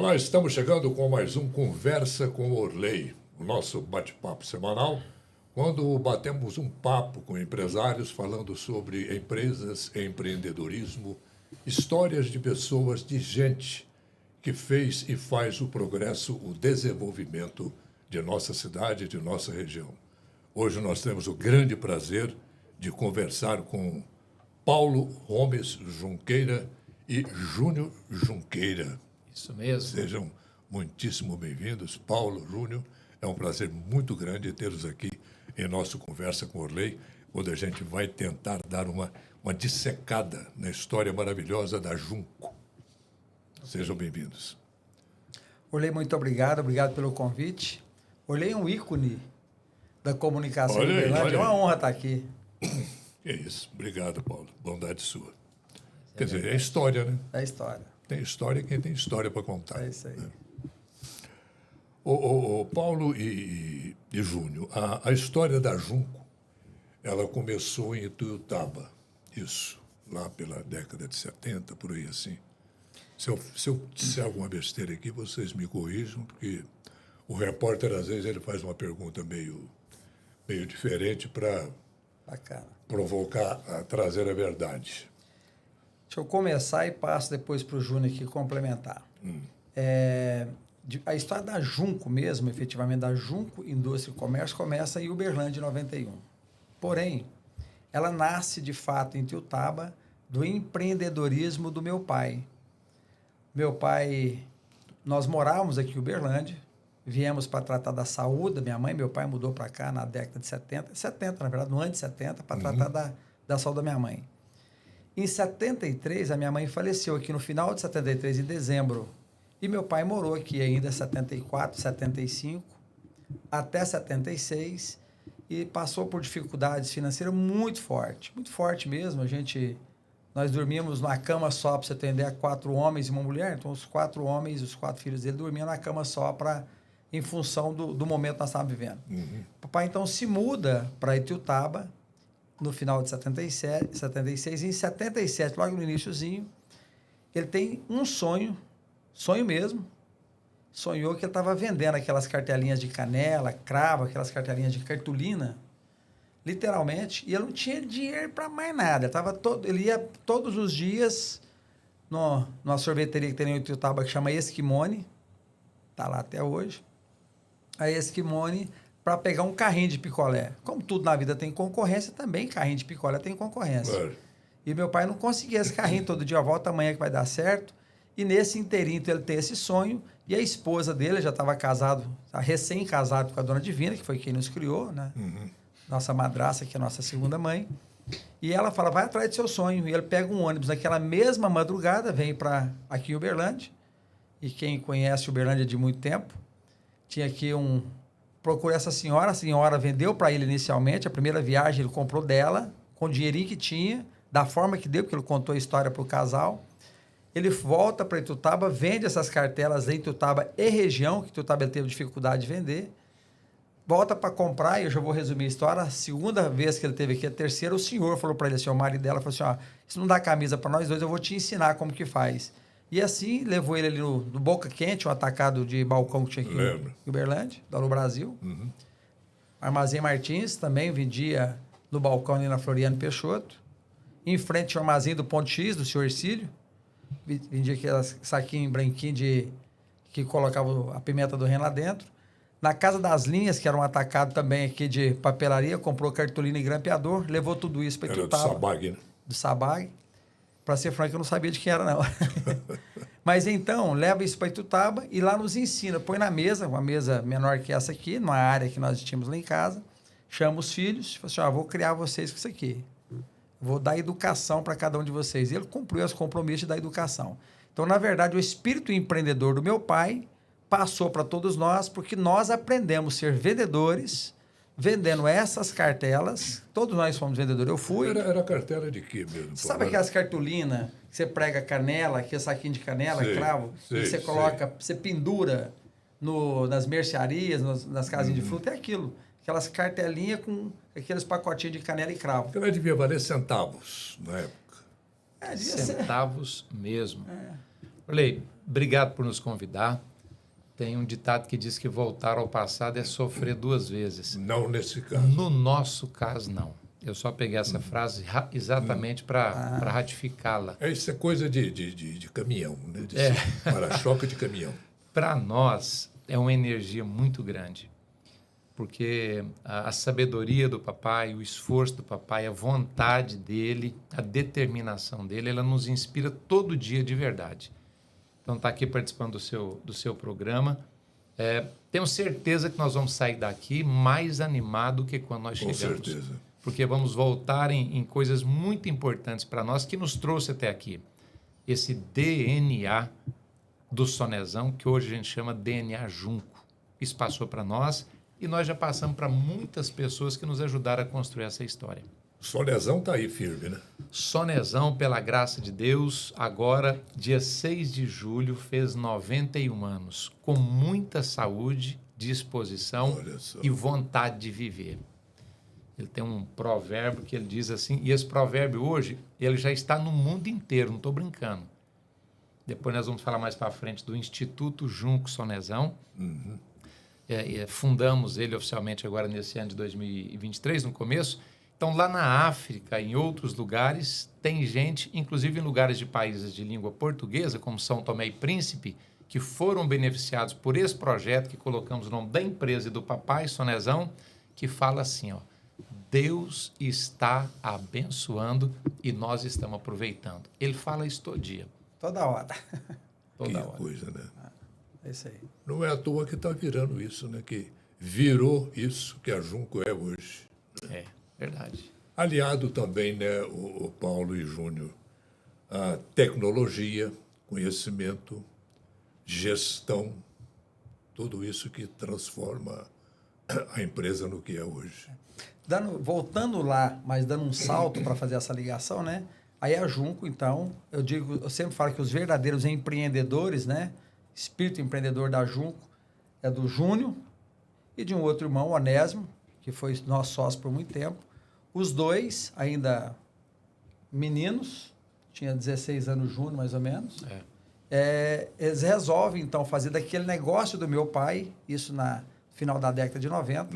Olá, estamos chegando com mais um Conversa com Orley, o nosso bate-papo semanal, quando batemos um papo com empresários falando sobre empresas, empreendedorismo, histórias de pessoas, de gente que fez e faz o progresso, o desenvolvimento de nossa cidade, de nossa região. Hoje nós temos o grande prazer de conversar com Paulo Gomes Junqueira e Júnior Junqueira. Isso mesmo. Sejam muitíssimo bem-vindos, Paulo, Júnior. É um prazer muito grande tê-los aqui em nosso Conversa com Orley, onde a gente vai tentar dar uma dissecada na história maravilhosa da Junco. Sejam bem-vindos. Orley, muito obrigado. Obrigado pelo convite. Orley é um ícone da comunicação de Uberlândia. É uma honra estar aqui. É isso. Obrigado, Paulo. Bondade sua. Quer dizer, é história, né? É história. Tem história quem tem história para contar. É isso aí. Né? O Paulo e Júnior, a história da Junco, ela começou em Ituiutaba. Isso, lá pela década de 70, por aí assim. Se eu disser alguma besteira aqui, vocês me corrijam, porque o repórter, às vezes, ele faz uma pergunta meio diferente para provocar, trazer a verdade. Deixa eu começar e passo depois para o Júnior aqui complementar. A história da Junco mesmo, efetivamente, da Junco Indústria e Comércio, começa em Uberlândia, em 91. Porém, ela nasce, de fato, em Ituiutaba, do empreendedorismo do meu pai. Meu pai, nós morávamos aqui em Uberlândia, viemos para tratar da saúde da minha mãe, meu pai mudou para cá na década de 70, na verdade, no ano de 70, para tratar da saúde da minha mãe. Em 73, a minha mãe faleceu aqui no final de 73, em dezembro. E meu pai morou aqui ainda 74, 75, até 76, e passou por dificuldades financeiras muito forte mesmo. Nós dormíamos numa cama só, para você entender, 4 homens e uma mulher. Então, os 4 homens, os 4 filhos dele, dormiam na cama só em função do momento que nós estávamos vivendo. Papai, então, se muda para Ituiutaba, no final de 76, em 77, logo no iniciozinho, ele tem um sonho mesmo, sonhou que ele estava vendendo aquelas cartelinhas de canela, cravo, aquelas cartelinhas de cartolina, literalmente, e ele não tinha dinheiro para mais nada. Ele ia todos os dias numa sorveteria que tem em Ituiutaba, que chama Esquimone, está lá até hoje, a Esquimone, para pegar um carrinho de picolé. Como tudo na vida tem concorrência, também carrinho de picolé tem concorrência. Claro. E meu pai não conseguia esse carrinho todo dia, volta amanhã que vai dar certo. E nesse inteirinho ele tem esse sonho, e a esposa dele já estava recém-casado com a Dona Divina, que foi quem nos criou, né? Nossa madrasta, que é a nossa segunda mãe. E ela fala, vai atrás do seu sonho. E ele pega um ônibus naquela mesma madrugada, vem para aqui em Uberlândia. E quem conhece Uberlândia de muito tempo, tinha aqui procura essa senhora, a senhora vendeu para ele inicialmente, a primeira viagem ele comprou dela, com o dinheirinho que tinha, da forma que deu, porque ele contou a história para o casal. Ele volta para Ituiutaba, vende essas cartelas em Ituiutaba e região, que Ituiutaba ele teve dificuldade de vender, volta para comprar, e eu já vou resumir a história, a segunda vez que ele teve aqui, a terceira, o senhor falou para ele assim, o marido dela falou assim, ó, se não dá camisa para nós dois, eu vou te ensinar como que faz. E assim, levou ele ali no Boca Quente, um atacado de balcão que tinha aqui em Uberlândia, lá no Brasil. Armazém Martins também vendia no balcão ali na Floriano Peixoto. Em frente ao armazém do Ponto X, do senhor Ercílio. Vendia aqueles saquinhos branquinhos que colocava a pimenta do reino lá dentro. Na Casa das Linhas, que era um atacado também aqui de papelaria, comprou cartolina e grampeador, levou tudo isso para Ituiutaba. Era do Sabag, né? Do Sabag. Para ser franco, eu não sabia de quem era, não. Mas então, leva isso para Ituiutaba e lá nos ensina. Põe na mesa, uma mesa menor que essa aqui, numa área que nós tínhamos lá em casa. Chama os filhos, fala assim, vou criar vocês com isso aqui. Vou dar educação para cada um de vocês. E ele cumpriu os compromissos da educação. Então, na verdade, o espírito empreendedor do meu pai passou para todos nós, porque nós aprendemos a ser vendedores, vendendo essas cartelas. Todos nós fomos vendedores. Eu fui. Era cartela de quê mesmo? Sabe aquelas cartolinas que você prega canela, aquele saquinho de canela, cravo, e você coloca, você pendura nas mercearias, nas casinhas de fruta, é aquilo. Aquelas cartelinhas com aqueles pacotinhos de canela e cravo. Ela devia valer centavos na época. Centavos mesmo. Orley, obrigado por nos convidar. Tem um ditado que diz que voltar ao passado é sofrer 2 vezes. Não nesse caso. No nosso caso, não. Eu só peguei essa frase exatamente para ratificá-la. Isso é coisa de caminhão, né? Para-choque de caminhão. Para nós, é uma energia muito grande. Porque a sabedoria do papai, o esforço do papai, a vontade dele, a determinação dele, ela nos inspira todo dia de verdade. Então, está aqui participando do seu programa. Tenho certeza que nós vamos sair daqui mais animado que quando nós chegamos. Com certeza. Porque vamos voltar em coisas muito importantes para nós que nos trouxe até aqui. Esse DNA do Sonezão, que hoje a gente chama DNA Junco. Isso passou para nós e nós já passamos para muitas pessoas que nos ajudaram a construir essa história. Sonezão está aí firme, né? Sonezão, pela graça de Deus, agora, dia 6 de julho, fez 91 anos, com muita saúde, disposição e vontade de viver. Ele tem um provérbio que ele diz assim, e esse provérbio hoje, ele já está no mundo inteiro, não estou brincando. Depois nós vamos falar mais para frente do Instituto Junco Sonezão. Uhum. Fundamos ele oficialmente agora nesse ano de 2023, no começo. Então, lá na África, em outros lugares, tem gente, inclusive em lugares de países de língua portuguesa, como São Tomé e Príncipe, que foram beneficiados por esse projeto, que colocamos o nome da empresa e do papai, Sonezão, que fala assim, ó, Deus está abençoando e nós estamos aproveitando. Ele fala isso todo dia. Toda hora. Toda hora. Coisa, né? É isso aí. Não é à toa que está virando isso, né? Que virou isso que a Junco é hoje. É, verdade. Aliado também, né, o Paulo e Júnior, a tecnologia, conhecimento, gestão, tudo isso que transforma a empresa no que é hoje. Voltando lá, mas dando um salto para fazer essa ligação, né? Aí a Junco, então, eu sempre falo que os verdadeiros empreendedores, né? Espírito empreendedor da Junco é do Júnior e de um outro irmão, Onésimo, que foi nosso sócio por muito tempo. Os dois, ainda meninos, tinha 16 anos, Júnior, mais ou menos. Eles resolvem, então, fazer daquele negócio do meu pai, isso na final da década de 90,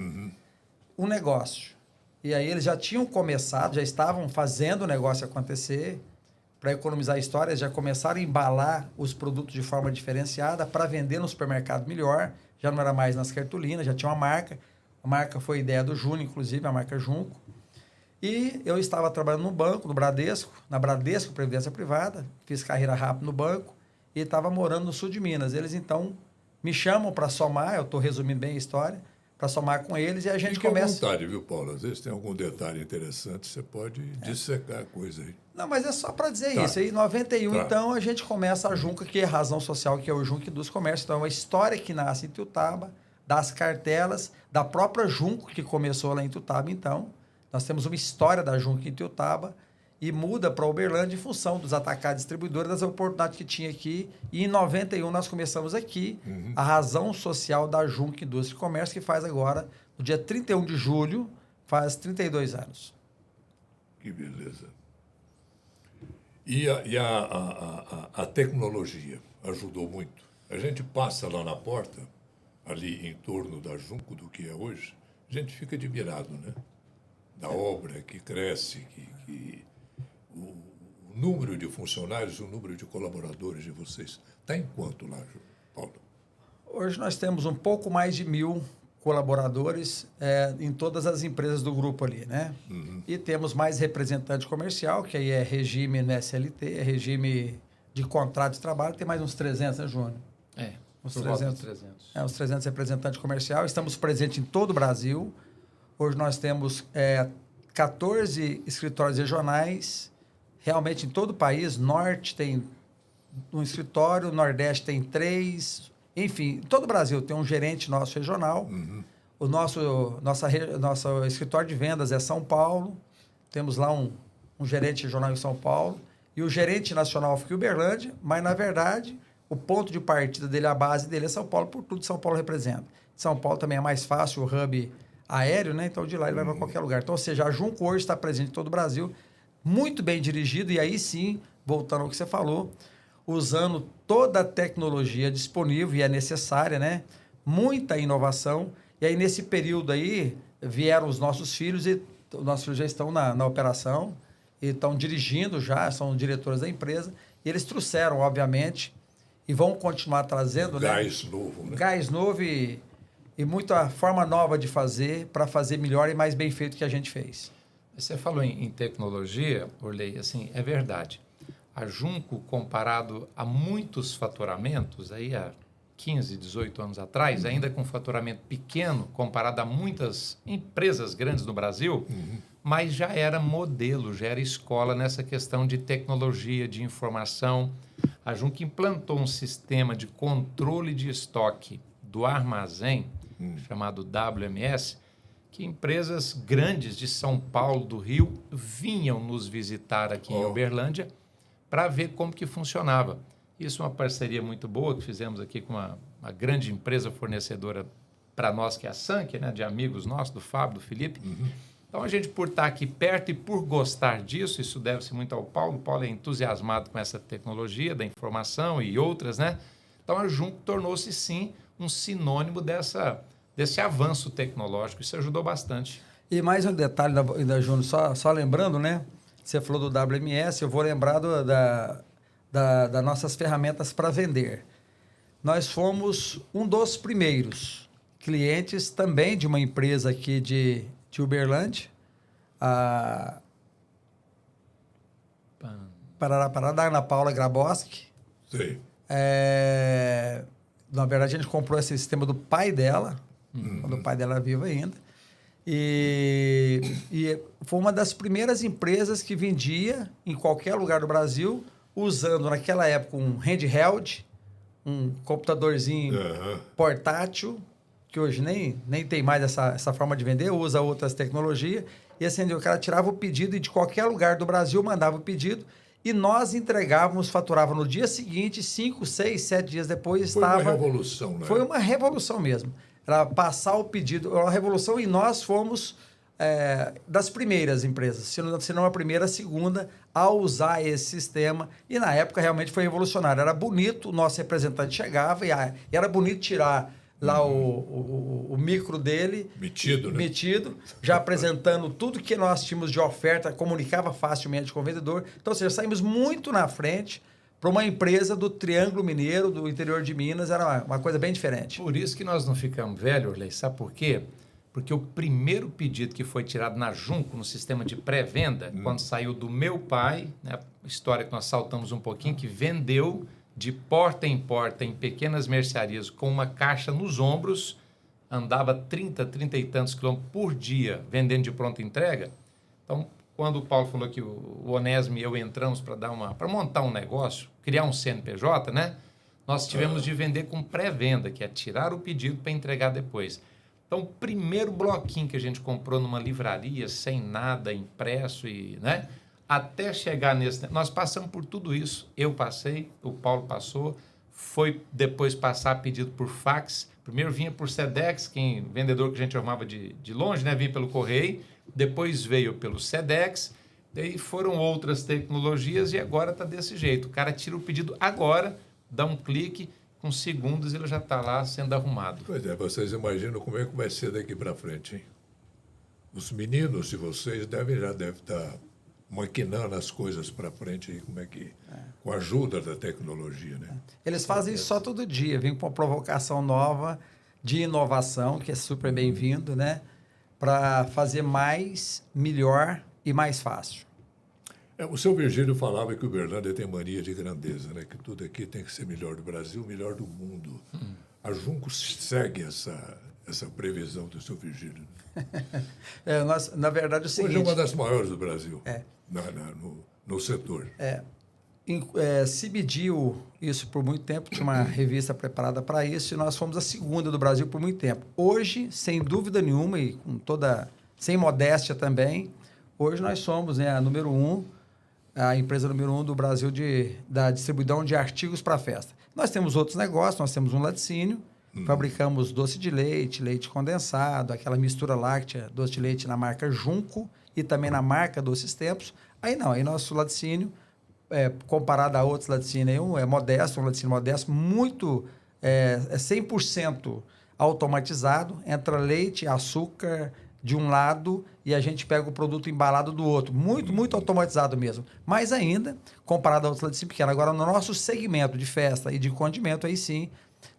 um negócio. E aí eles já tinham começado, já estavam fazendo o negócio acontecer. Para economizar a história, eles já começaram a embalar os produtos de forma diferenciada para vender no supermercado melhor. Já não era mais nas cartolinas, já tinha uma marca. A marca foi ideia do Júnior, inclusive, a marca Junco. E eu estava trabalhando no banco, no Bradesco, na Bradesco Previdência Privada. Fiz carreira rápida no banco e estava morando no sul de Minas. Eles, então, me chamam para somar, eu estou resumindo bem a história, para somar com eles e a gente começa... Fique à vontade, viu, Paulo? Às vezes tem algum detalhe interessante, você pode dissecar a coisa aí. Não, mas é só para dizer isso. Aí, em 91, então, a gente começa a Junco, que é a razão social, que é o Junco dos Comércios. Então, é uma história que nasce em Ituiutaba, das cartelas, da própria Junco, que começou lá em Ituiutaba. Então, nós temos uma história da Junco em Ituiutaba e muda para Uberlândia em função dos atacados distribuidores, das oportunidades que tinha aqui. E em 91 nós começamos aqui a razão social da Junco Indústria e Comércio, que faz agora, no dia 31 de julho, faz 32 anos. Que beleza. E a tecnologia ajudou muito. A gente passa lá na porta, ali em torno da Junco, do que é hoje, a gente fica admirado, né? Da obra que cresce, o número de funcionários, o número de colaboradores de vocês, está em quanto lá, Paulo? Hoje nós temos um pouco mais de 1.000 colaboradores em todas as empresas do grupo ali, né? E temos mais representante comercial, que aí é regime no SLT, é regime de contrato de trabalho, tem mais uns 300, né, Júnior? Uns 300. Uns 300 representantes comerciais. Estamos presentes em todo o Brasil. Hoje nós temos 14 escritórios regionais, realmente em todo o país. Norte tem um escritório, Nordeste tem 3, enfim, em todo o Brasil tem um gerente nosso regional. O nosso escritório de vendas é São Paulo, temos lá um gerente regional em São Paulo, e o gerente nacional fica em Uberlândia, mas, na verdade, o ponto de partida dele, a base dele é São Paulo, por tudo São Paulo representa. São Paulo também é mais fácil, o hub aéreo, né? Então, de lá ele vai para qualquer lugar. Então, ou seja, a Junco hoje está presente em todo o Brasil, muito bem dirigido, e aí sim, voltando ao que você falou, usando toda a tecnologia disponível e é necessária, né? Muita inovação. E aí, nesse período aí, vieram os nossos filhos e os nossos filhos já estão na operação e estão dirigindo já, são diretores da empresa. E eles trouxeram, obviamente, e vão continuar trazendo, né? Gás novo, né? Gás novo e muita forma nova de fazer para fazer melhor e mais bem feito que a gente fez. Você falou em tecnologia, Orley, assim, é verdade. A Junco, comparado a muitos faturamentos, aí há 15, 18 anos atrás, ainda com faturamento pequeno, comparado a muitas empresas grandes no Brasil, mas já era modelo, já era escola nessa questão de tecnologia, de informação. A Junco implantou um sistema de controle de estoque do armazém, chamado WMS, que empresas grandes de São Paulo, do Rio, vinham nos visitar aqui em Uberlândia para ver como que funcionava. Isso é uma parceria muito boa que fizemos aqui com uma grande empresa fornecedora para nós, que é a Sank, né, de amigos nossos, do Fábio, do Felipe. Então, a gente, por estar aqui perto e por gostar disso, isso deve-se muito ao Paulo. O Paulo é entusiasmado com essa tecnologia da informação e outras, né? Então, a Junco tornou-se, sim, um sinônimo desse avanço tecnológico. Isso ajudou bastante. E mais um detalhe da Júnior, só lembrando, né? Você falou do WMS, eu vou lembrar das nossas ferramentas para vender. Nós fomos um dos primeiros clientes também de uma empresa aqui de Uberlândia, a Parará, da Ana Paula Graboski. Sim. Na verdade, a gente comprou esse sistema do pai dela, quando o pai dela era vivo ainda. E foi uma das primeiras empresas que vendia em qualquer lugar do Brasil, usando naquela época um handheld, um computadorzinho portátil, que hoje nem tem mais essa forma de vender, usa outras tecnologias. E assim, o cara tirava o pedido e de qualquer lugar do Brasil mandava o pedido e nós entregávamos, faturava no dia seguinte, 5, 6, 7 dias depois estava... Foi uma revolução, né? Foi uma revolução mesmo. Era passar o pedido, uma revolução, e nós fomos das primeiras empresas, se não a primeira, a segunda, a usar esse sistema. E na época realmente foi revolucionário. Era bonito, o nosso representante chegava e era bonito tirar lá o micro dele. Metido, né? Metido, já apresentando tudo que nós tínhamos de oferta, comunicava facilmente com o vendedor. Então, ou seja, saímos muito na frente para uma empresa do Triângulo Mineiro, do interior de Minas, era uma coisa bem diferente. Por isso que nós não ficamos velhos, Orley, sabe por quê? Porque o primeiro pedido que foi tirado na Junco, no sistema de pré-venda, quando saiu do meu pai, né, história que nós saltamos um pouquinho, que vendeu de porta em pequenas mercearias com uma caixa nos ombros, andava 30 e tantos quilômetros por dia vendendo de pronta entrega. Então, quando o Paulo falou que o Onésimo e eu entramos para montar um negócio, criar um CNPJ, né? Nós tivemos de vender com pré-venda, que é tirar o pedido para entregar depois. Então, o primeiro bloquinho que a gente comprou numa livraria, sem nada impresso, né? Até chegar nesse... Nós passamos por tudo isso. Eu passei, o Paulo passou, foi depois passar pedido por fax. Primeiro vinha por Sedex, vendedor que a gente chamava de longe, né? Vinha pelo correio. Depois veio pelo Sedex. Daí foram outras tecnologias e agora está desse jeito. O cara tira o pedido agora, dá um clique, com segundos ele já está lá sendo arrumado. Pois é, vocês imaginam como é que vai ser daqui para frente, hein? Os meninos de vocês já devem estar maquinando as coisas para frente aí, como é que... Com a ajuda da tecnologia, né? Eles fazem isso só todo dia, vem com uma provocação nova de inovação, que é super bem-vindo, né? Para fazer mais, melhor e mais fácil. O seu Virgílio falava que o Uberlândia tem mania de grandeza, né? Que tudo aqui tem que ser melhor do Brasil, melhor do mundo. A Junco segue essa previsão do seu Virgílio. Na verdade, o seguinte... Hoje é uma das maiores do Brasil, no setor. Se mediu isso por muito tempo, tinha uma revista preparada para isso, e nós fomos a segunda do Brasil por muito tempo. Hoje, sem dúvida nenhuma, e sem modéstia também, hoje nós somos, né, a número 1, a empresa número 1 do Brasil da distribuição de artigos para festa. Nós temos outros negócios, nós temos um laticínio, fabricamos doce de leite, leite condensado, aquela mistura láctea, doce de leite na marca Junco e também na marca Doces Tempos. Aí nosso laticínio comparado a outros laticínios, é modesto, um laticínio modesto, muito, 100% automatizado, entra leite, açúcar de um lado e a gente pega o produto embalado do outro. Muito, muito automatizado mesmo. Mas ainda, comparado a outros laticínios pequenos. Agora, no nosso segmento de festa e de condimento, aí sim,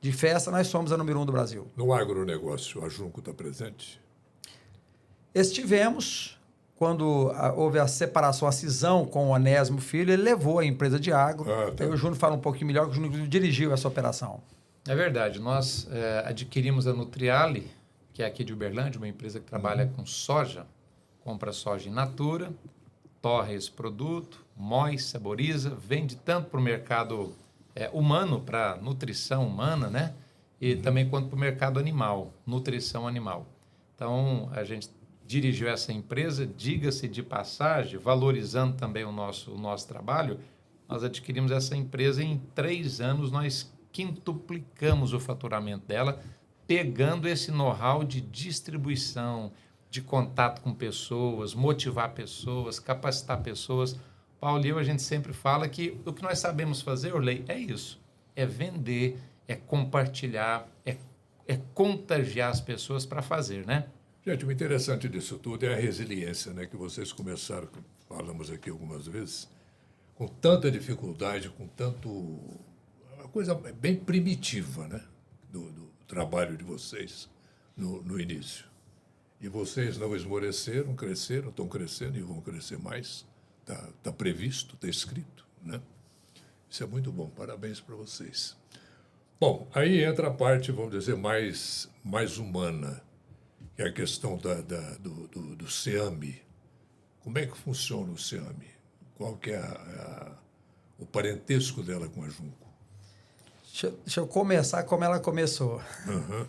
de festa, nós somos a número 1 do Brasil. No agronegócio, a Junco está presente? Estivemos, quando houve a separação, a cisão com o Onésimo Filho, ele levou a empresa de agro. Tá. Aí o Júnior fala um pouquinho melhor, que o Júnior dirigiu essa operação. É verdade. Nós adquirimos a Nutriali, que é aqui de Uberlândia, uma empresa que trabalha com soja, compra soja in natura, torre esse produto, moe, saboriza, vende tanto para o mercado humano, para nutrição humana, né? E também quanto para o mercado animal, nutrição animal. Então, a gente dirigiu essa empresa, diga-se de passagem, valorizando também o nosso trabalho, nós adquirimos essa empresa e em 3 anos nós quintuplicamos o faturamento dela, pegando esse know-how de distribuição, de contato com pessoas, motivar pessoas, capacitar pessoas. Paulo e eu, a gente sempre fala que o que nós sabemos fazer, Orley, é isso. É vender, é compartilhar, é contagiar as pessoas para fazer, né? Gente, o interessante disso tudo é a resiliência, né? Que vocês começaram, falamos aqui algumas vezes, com tanta dificuldade, com tanto... Uma coisa bem primitiva, né? Do trabalho de vocês no início. E vocês não esmoreceram, cresceram, estão crescendo e vão crescer mais. Tá previsto, está escrito, né? Isso é muito bom, parabéns para vocês. Bom, aí entra a parte, vamos dizer, mais humana, que é a questão do SEAMI. Como é que funciona o SEAMI? Qual que é o parentesco dela com a Junco? Deixa eu começar como ela começou. Uhum.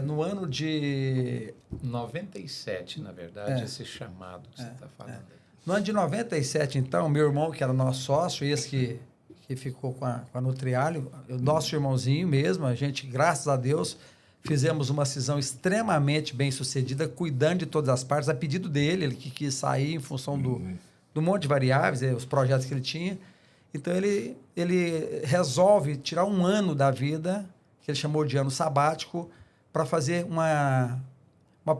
No ano de... 97, na verdade, esse chamado que você está falando. No ano de 97, então, meu irmão, que era nosso sócio, esse que ficou com a Nutriali, o nosso irmãozinho mesmo, a gente, graças a Deus, fizemos uma cisão extremamente bem sucedida, cuidando de todas as partes, a pedido dele, ele que quis sair em função do monte de variáveis, os projetos que ele tinha. Então, ele resolve tirar um ano da vida, que ele chamou de ano sabático, para fazer uma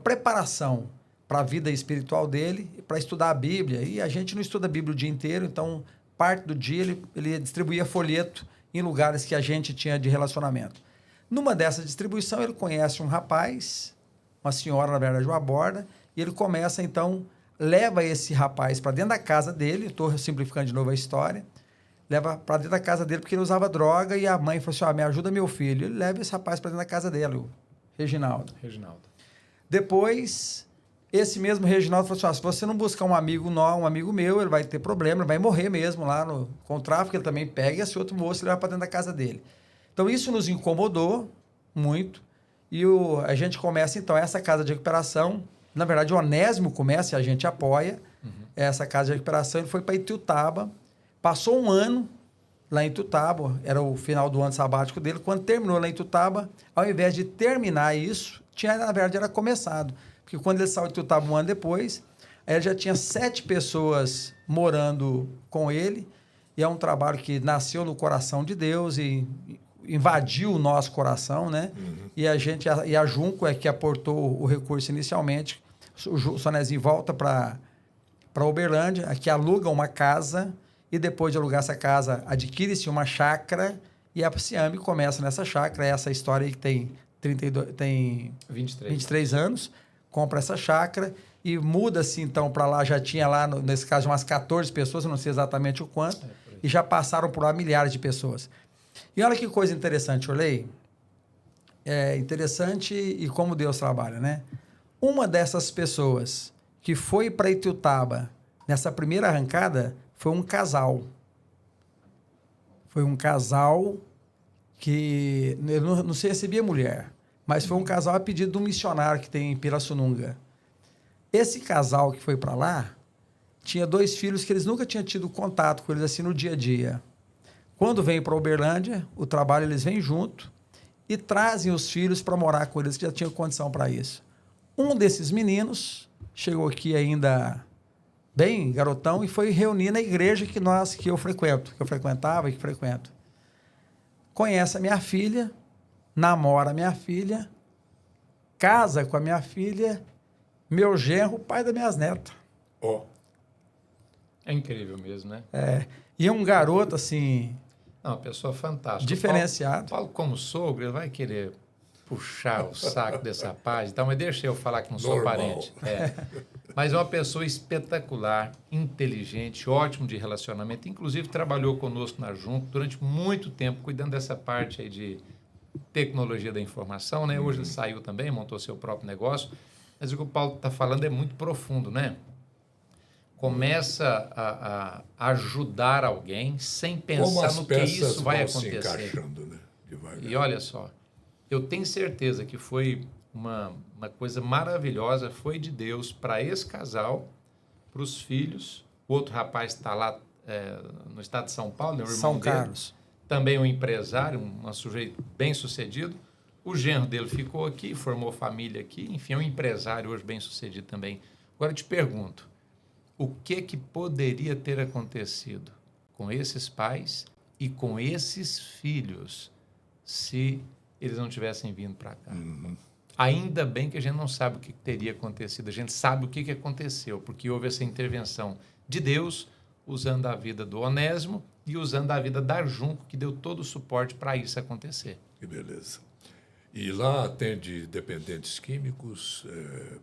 preparação para a vida espiritual dele, para estudar a Bíblia. E a gente não estuda a Bíblia o dia inteiro, então, parte do dia ele distribuía folheto em lugares que a gente tinha de relacionamento. Numa dessa distribuição, ele conhece um rapaz, uma senhora, na verdade, uma borda, e ele começa, então, leva esse rapaz para dentro da casa dele, estou simplificando de novo a história, leva para dentro da casa dele porque ele usava droga e a mãe falou assim, me ajuda meu filho. Ele leva esse rapaz para dentro da casa dele, o Reginaldo. Depois, esse mesmo Reginaldo falou assim, se você não buscar um amigo meu, ele vai ter problema, ele vai morrer mesmo lá com o tráfico, ele também pega esse outro moço e leva para dentro da casa dele. Então, isso nos incomodou muito e a gente começa, então, essa casa de recuperação. Na verdade, o Onésimo começa e a gente apoia essa casa de recuperação. Ele foi para Ituiutaba, passou um ano lá em Ituiutaba, era o final do ano sabático dele. Quando terminou lá em Ituiutaba, ao invés de terminar isso, na verdade, era começado. Porque quando ele saiu de Ituiutaba um ano depois, ele já tinha 7 pessoas morando com ele. E é um trabalho que nasceu no coração de Deus e invadiu o nosso coração, né? E a Junco é que aportou o recurso inicialmente. O Sonezinho volta para Uberlândia, aqui aluga uma casa e depois de alugar essa casa, adquire-se uma chácara e a SEAMI começa nessa chácara. Essa história aí que tem 23 anos, compra essa chácara e muda-se então para lá. Já tinha lá, nesse caso, umas 14 pessoas, eu não sei exatamente o quanto, e já passaram por lá milhares de pessoas. E olha que coisa interessante, Orley. É interessante e como Deus trabalha, né? Uma dessas pessoas que foi para Ituiutaba nessa primeira arrancada foi um casal. Foi um casal que não se recebia mulher, mas foi um casal a pedido de um missionário que tem em Pirassununga. Esse casal que foi para lá tinha 2 filhos que eles nunca tinham tido contato com eles assim no dia a dia. Quando vêm para Uberlândia, o trabalho eles vêm junto e trazem os filhos para morar com eles, que já tinham condição para isso. Um desses meninos chegou aqui ainda bem garotão, e foi reunir na igreja que eu frequento, que eu frequentava e que frequento. Conhece a minha filha, namora a minha filha, casa com a minha filha, meu genro, pai das minhas netas. Ó, É incrível mesmo, né? E um garoto, assim, Não, uma pessoa fantástica. diferenciado. Paulo, como sogro, ele vai querer puxar o saco dessa página e tal, mas deixa eu falar que não sou Normal. parente. Mas é uma pessoa espetacular, inteligente, ótimo de relacionamento. Inclusive, trabalhou conosco na Junco durante muito tempo, cuidando dessa parte aí de tecnologia da informação, né? Hoje ele saiu também, montou seu próprio negócio. Mas o que o Paulo está falando é muito profundo, né? Começa a ajudar alguém sem como pensar as no que peças isso vai vão se acontecer. encaixando, né? Devagar. E olha só, eu tenho certeza que foi uma coisa maravilhosa, foi de Deus para esse casal, para os filhos. O outro rapaz está lá no estado de São Paulo, né, o irmão São dele, Carlos. também um empresário, um sujeito bem sucedido. O genro dele ficou aqui, formou família aqui, enfim, é um empresário hoje bem sucedido também. Agora eu te pergunto, o que poderia ter acontecido com esses pais e com esses filhos se eles não tivessem vindo para cá? Ainda bem que a gente não sabe o que teria acontecido, a gente sabe o que aconteceu, porque houve essa intervenção de Deus, usando a vida do Onésimo e usando a vida da Junco, que deu todo o suporte para isso acontecer. Que beleza. E lá atende dependentes químicos,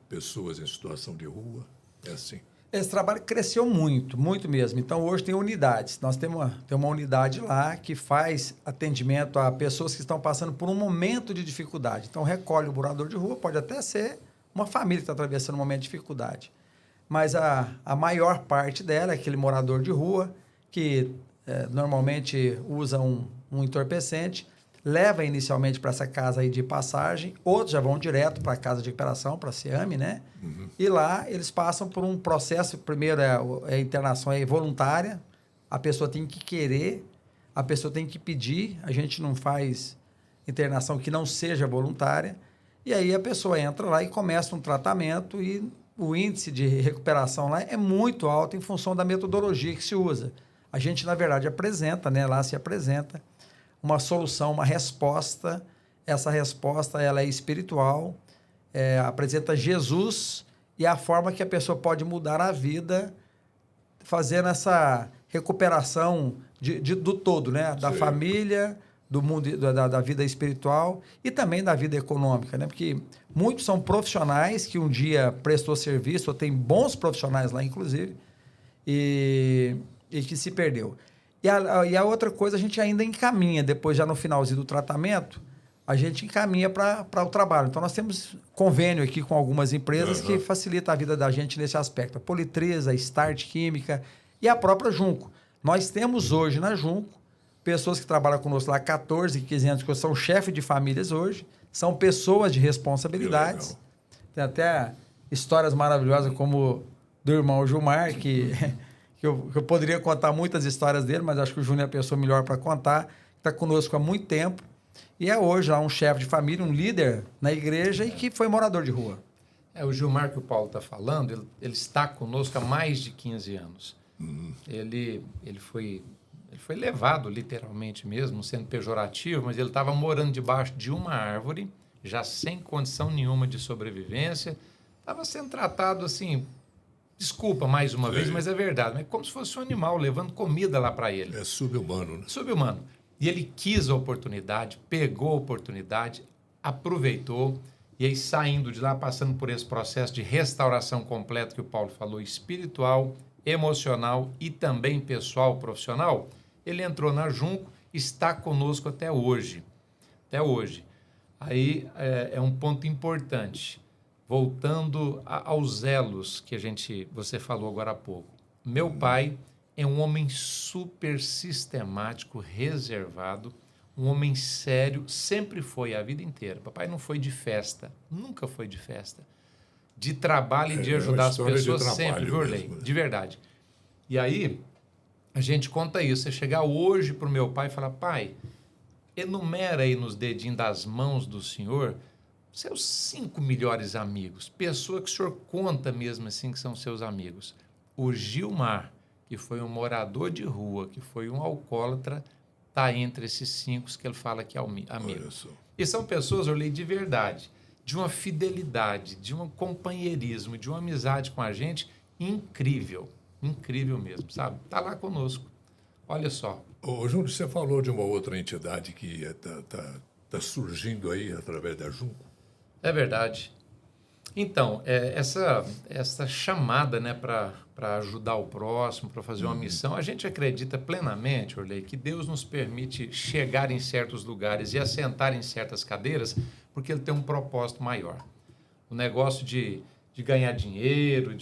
pessoas em situação de rua, é assim. Esse trabalho cresceu muito, muito mesmo. Então, hoje tem unidades. Nós temos uma unidade lá que faz atendimento a pessoas que estão passando por um momento de dificuldade. Então, recolhe o morador de rua, pode até ser uma família que está atravessando um momento de dificuldade. Mas a maior parte dela é aquele morador de rua que normalmente usa um entorpecente, leva inicialmente para essa casa aí de passagem, outros já vão direto para a casa de recuperação, para a CIAME, né? E lá eles passam por um processo, primeiro a internação é voluntária, a pessoa tem que querer, a pessoa tem que pedir, a gente não faz internação que não seja voluntária, e aí a pessoa entra lá e começa um tratamento e o índice de recuperação lá é muito alto em função da metodologia que se usa. A gente, na verdade, apresenta, né? Lá se apresenta uma solução, uma resposta. Essa resposta ela é espiritual, apresenta Jesus e a forma que a pessoa pode mudar a vida fazendo essa recuperação do todo, né? Da Sim. família, do mundo, da vida espiritual e também da vida econômica, né? Porque muitos são profissionais que um dia prestou serviço, ou tem bons profissionais lá, inclusive, e que se perdeu. E a outra coisa, a gente ainda encaminha, depois já no finalzinho do tratamento, a gente encaminha para o trabalho. Então, nós temos convênio aqui com algumas empresas que facilitam a vida da gente nesse aspecto. A Politresa, a Start Química e a própria Junco. Nós temos hoje na Junco pessoas que trabalham conosco lá há 14, 15 anos, que são chefes de famílias hoje, são pessoas de responsabilidades. Tem até histórias maravilhosas como do irmão Gilmar, que eu poderia contar muitas histórias dele, mas acho que o Júnior é a pessoa melhor para contar, está conosco há muito tempo, e é hoje lá um chefe de família, um líder na igreja e que foi morador de rua. O Gilmar que o Paulo está falando, ele está conosco há mais de 15 anos. Ele foi levado, literalmente mesmo, sendo pejorativo, mas ele estava morando debaixo de uma árvore, já sem condição nenhuma de sobrevivência, estava sendo tratado assim, desculpa mais uma vez, mas é verdade, mas como se fosse um animal, levando comida lá para ele. É sub-humano, né? Sub-humano. E ele quis a oportunidade, pegou a oportunidade, aproveitou, e aí saindo de lá, passando por esse processo de restauração completa que o Paulo falou, espiritual, emocional e também pessoal, profissional, ele entrou na Junco, está conosco até hoje. Até hoje. Aí é um ponto importante. Voltando aos elos que você falou agora há pouco. Meu pai é um homem super sistemático, reservado, um homem sério, sempre foi a vida inteira. Papai não foi de festa, nunca foi de festa. De trabalho e de ajudar as pessoas sempre, viu, Orley? De verdade. E aí, a gente conta isso. Você chegar hoje para o meu pai e falar, pai, enumera aí nos dedinhos das mãos do senhor seus 5 melhores amigos, pessoa que o senhor conta mesmo assim que são seus amigos. o Gilmar, que foi um morador de rua, que foi um alcoólatra, está entre esses 5 que ele fala que é amigo. E são pessoas, Orley, de verdade, de uma fidelidade, de um companheirismo, de uma amizade com a gente incrível. Incrível mesmo, sabe? Está lá conosco. Olha só. Ô, Júnior, você falou de uma outra entidade que está surgindo aí através da Junco. É verdade. Então, essa chamada, né, para ajudar o próximo, para fazer uma missão, a gente acredita plenamente, Orley, que Deus nos permite chegar em certos lugares e assentar em certas cadeiras, porque Ele tem um propósito maior. O negócio de ganhar dinheiro,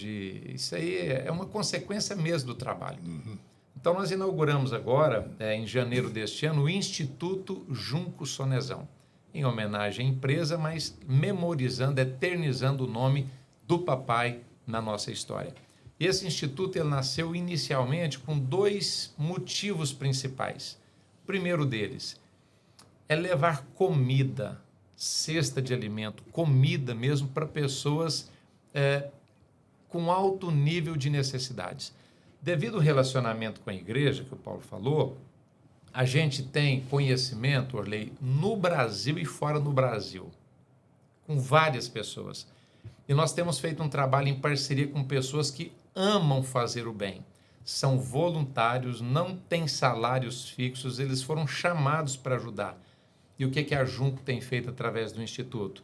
isso aí é uma consequência mesmo do trabalho. Então, nós inauguramos agora, em janeiro deste ano, o Instituto Junco Sonezão, em homenagem à empresa, mas memorizando, eternizando o nome do papai na nossa história. E esse instituto ele nasceu inicialmente com 2 motivos principais. O primeiro deles é levar comida, cesta de alimento, comida mesmo para pessoas com alto nível de necessidades. Devido ao relacionamento com a igreja, que o Paulo falou, a gente tem conhecimento, Orley, no Brasil e fora do Brasil, com várias pessoas. E nós temos feito um trabalho em parceria com pessoas que amam fazer o bem. São voluntários, não têm salários fixos, eles foram chamados para ajudar. E o que a Junco tem feito através do Instituto?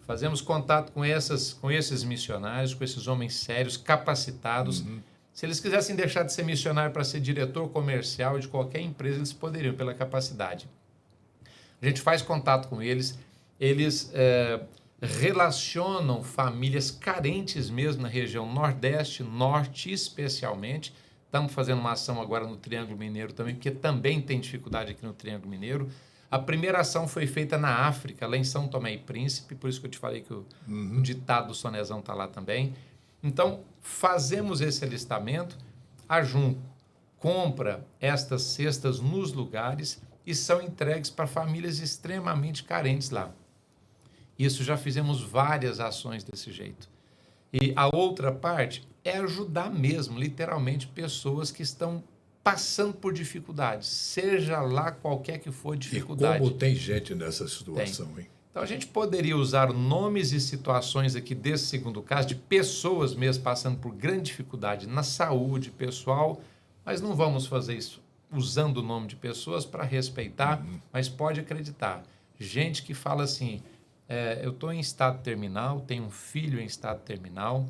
Fazemos contato com esses missionários, com esses homens sérios, capacitados. Se eles quisessem deixar de ser missionário para ser diretor comercial de qualquer empresa, eles poderiam, pela capacidade. A gente faz contato com eles, eles relacionam famílias carentes mesmo na região Nordeste, Norte especialmente. Estamos fazendo uma ação agora no Triângulo Mineiro também, porque também tem dificuldade aqui no Triângulo Mineiro. A primeira ação foi feita na África, lá em São Tomé e Príncipe, por isso que eu te falei que o ditado do Sonezão está lá também. Então, fazemos esse alistamento, a Junco compra estas cestas nos lugares e são entregues para famílias extremamente carentes lá. Isso já fizemos várias ações desse jeito. E a outra parte é ajudar mesmo, literalmente, pessoas que estão passando por dificuldades, seja lá qualquer que for a dificuldade. E como tem gente nessa situação, hein? Então, a gente poderia usar nomes e situações aqui desse segundo caso, de pessoas mesmo passando por grande dificuldade na saúde pessoal, mas não vamos fazer isso usando o nome de pessoas para respeitar, mas pode acreditar. Gente que fala assim, eu estou em estado terminal, tenho um filho em estado terminal,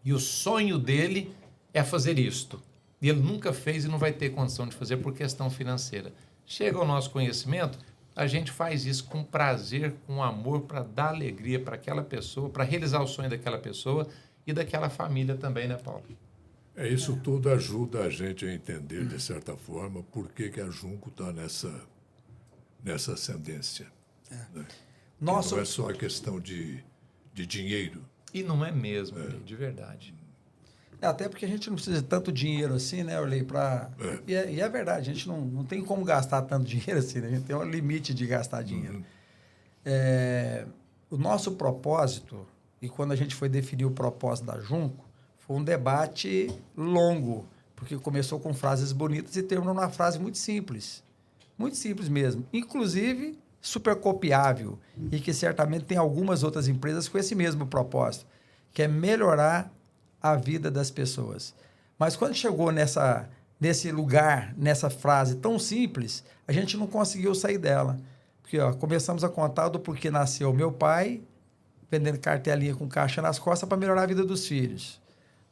e o sonho dele é fazer isto. E ele nunca fez e não vai ter condição de fazer por questão financeira. Chega ao nosso conhecimento, a gente faz isso com prazer, com amor, para dar alegria para aquela pessoa, para realizar o sonho daquela pessoa e daquela família também, né, Paulo? Isso tudo ajuda a gente a entender, de certa forma, por que a Junco está nessa ascendência. Né? Não é só a questão de dinheiro. E não é mesmo, de verdade. Até porque a gente não precisa de tanto dinheiro assim, né, Orley? E é verdade, a gente não tem como gastar tanto dinheiro assim, né? A gente tem um limite de gastar dinheiro. O nosso propósito, e quando a gente foi definir o propósito da Junco, foi um debate longo, porque começou com frases bonitas e terminou numa frase muito simples mesmo, inclusive super copiável, e que certamente tem algumas outras empresas com esse mesmo propósito, que é melhorar a vida das pessoas. Mas quando chegou nesse lugar, nessa frase tão simples, a gente não conseguiu sair dela. Porque começamos a contar do porquê nasceu meu pai, vendendo cartelinha com caixa nas costas para melhorar a vida dos filhos.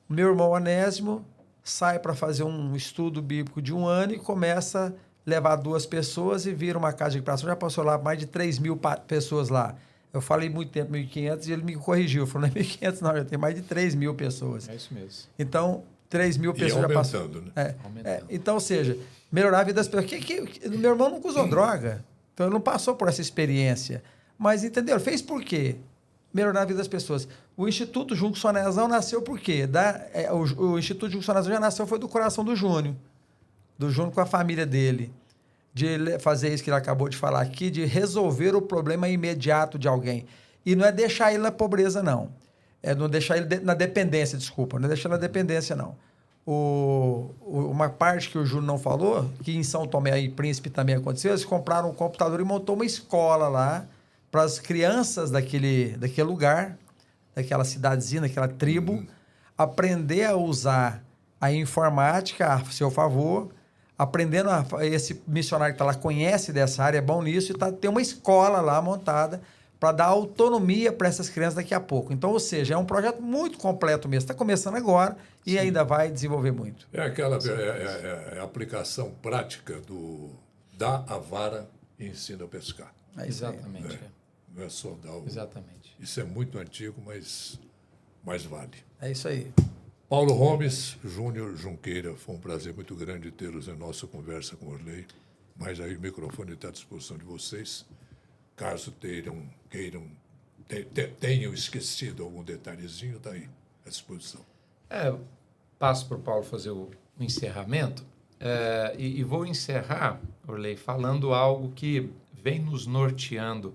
O meu irmão Onésimo sai para fazer um estudo bíblico de 1 ano e começa a levar 2 pessoas e vira uma casa de recuperação. Já passou lá mais de 3.000 pessoas lá. Eu falei muito tempo, 1.500, e ele me corrigiu. Falou, não é 1.500 não, já tem mais de 3.000 pessoas. É isso mesmo. Então, 3.000 pessoas já passou. Né? Então, ou seja, melhorar a vida das pessoas. Meu irmão nunca usou droga, então ele não passou por essa experiência. Mas, entendeu? Fez por quê? Melhorar a vida das pessoas. O Instituto Junco Sonezão nasceu por quê? O Instituto Junco Sonezão já nasceu, foi do coração do Júnior com a família dele. De fazer isso que ele acabou de falar aqui, de resolver o problema imediato de alguém. E não é deixar ele na pobreza, não. É não deixar ele na dependência, desculpa. Não é deixar na dependência, não. uma parte que o Júnior não falou, que em São Tomé e Príncipe também aconteceu, eles compraram um computador e montou uma escola lá para as crianças daquele lugar, daquela cidadezinha, daquela tribo, aprender a usar a informática a seu favor, aprendendo esse missionário que está lá conhece dessa área, é bom nisso, e tem uma escola lá montada para dar autonomia para essas crianças daqui a pouco. Então, ou seja, é um projeto muito completo mesmo. Está começando agora e ainda vai desenvolver muito. É aquela a aplicação prática dá a vara e ensina a pescar. Exatamente. Não é só dar o... Exatamente. Isso é muito antigo, mas vale. É isso aí. Paulo Gomes, Júnior Junqueira, foi um prazer muito grande tê-los em nossa conversa com o Orley. Mas aí o microfone está à disposição de vocês. Caso tenham esquecido algum detalhezinho, está aí à disposição. Passo para o Paulo fazer o encerramento. E vou encerrar, Orley, falando algo que vem nos norteando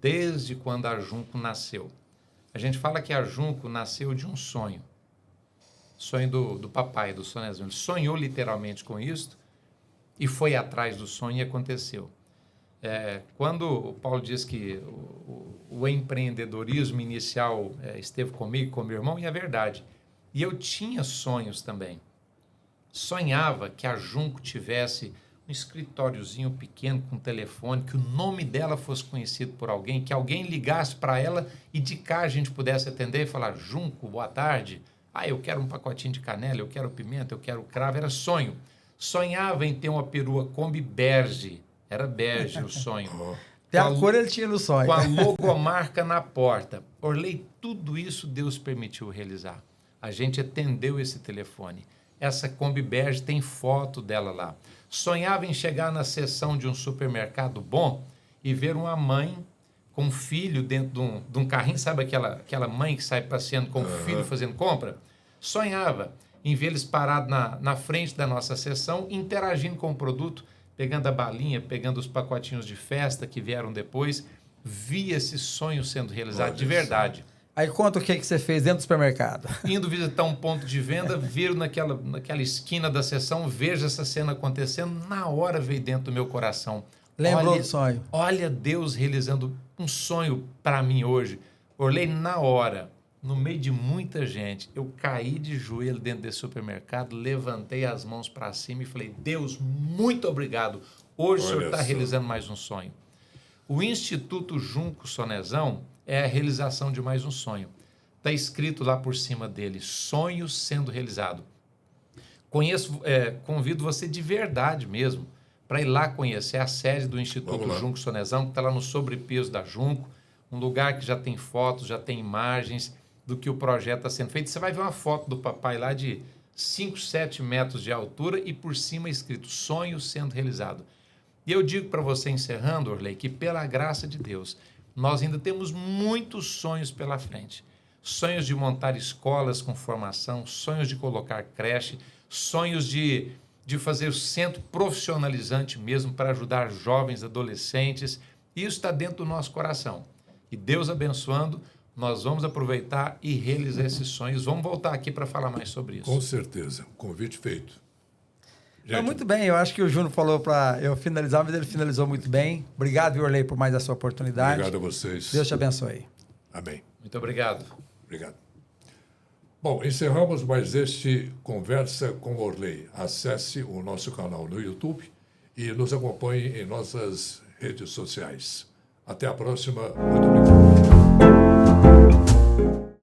desde quando a Junco nasceu. A gente fala que a Junco nasceu de um sonho. Sonho do papai, do Sonezão. Ele sonhou literalmente com isso e foi atrás do sonho e aconteceu. Quando o Paulo diz que o empreendedorismo inicial esteve comigo, com meu irmão, e é verdade. E eu tinha sonhos também. Sonhava que a Junco tivesse um escritóriozinho pequeno com telefone, que o nome dela fosse conhecido por alguém, que alguém ligasse para ela e de cá a gente pudesse atender e falar: Junco, boa tarde. Eu quero um pacotinho de canela, eu quero pimenta, eu quero cravo. Era sonho. Sonhava em ter uma perua Kombi Berge. Era Berge o sonho. Até a cor ele tinha no sonho. Com a logomarca na porta. Orley, tudo isso Deus permitiu realizar. A gente atendeu esse telefone. Essa Kombi Berge tem foto dela lá. Sonhava em chegar na seção de um supermercado bom e ver uma mãe com um filho dentro de um carrinho. Sabe aquela mãe que sai passeando com o filho fazendo compra? Sonhava em ver eles parados na frente da nossa seção, interagindo com o produto, pegando a balinha, pegando os pacotinhos de festa que vieram depois. Vi esse sonho sendo realizado de verdade. Aí conta o que você fez dentro do supermercado. Indo visitar um ponto de venda, viro naquela esquina da seção, vejo essa cena acontecendo, na hora veio dentro do meu coração. Lembrou do sonho? Olha Deus realizando um sonho para mim hoje. Orley, na hora, no meio de muita gente, eu caí de joelho dentro desse supermercado, levantei as mãos para cima e falei: Deus, muito obrigado. Hoje o Senhor está realizando mais um sonho. O Instituto Junco Sonezão é a realização de mais um sonho. Está escrito lá por cima dele: sonho sendo realizado. Convido você de verdade mesmo para ir lá conhecer a sede do Instituto Junco Sonezão, que está lá no sobrepeso da Junco, um lugar que já tem fotos, já tem imagens do que o projeto está sendo feito. Você vai ver uma foto do papai lá de 5, 7 metros de altura e por cima escrito: sonho sendo realizado. E eu digo para você, encerrando, Orley, que pela graça de Deus, nós ainda temos muitos sonhos pela frente. Sonhos de montar escolas com formação, sonhos de colocar creche, sonhos de fazer o centro profissionalizante mesmo para ajudar jovens, adolescentes. Isso está dentro do nosso coração. E Deus abençoando, nós vamos aproveitar e realizar esses sonhos. Vamos voltar aqui para falar mais sobre isso. Com certeza. Convite feito. Gente, muito bem, eu acho que o Júnior falou para eu finalizar, mas ele finalizou muito bem. Obrigado, Orley, por mais essa oportunidade. Obrigado a vocês. Deus te abençoe. Amém. Muito obrigado. Obrigado. Bom, encerramos mais este Conversa com Orley. Acesse o nosso canal no YouTube e nos acompanhe em nossas redes sociais. Até a próxima. Muito obrigado.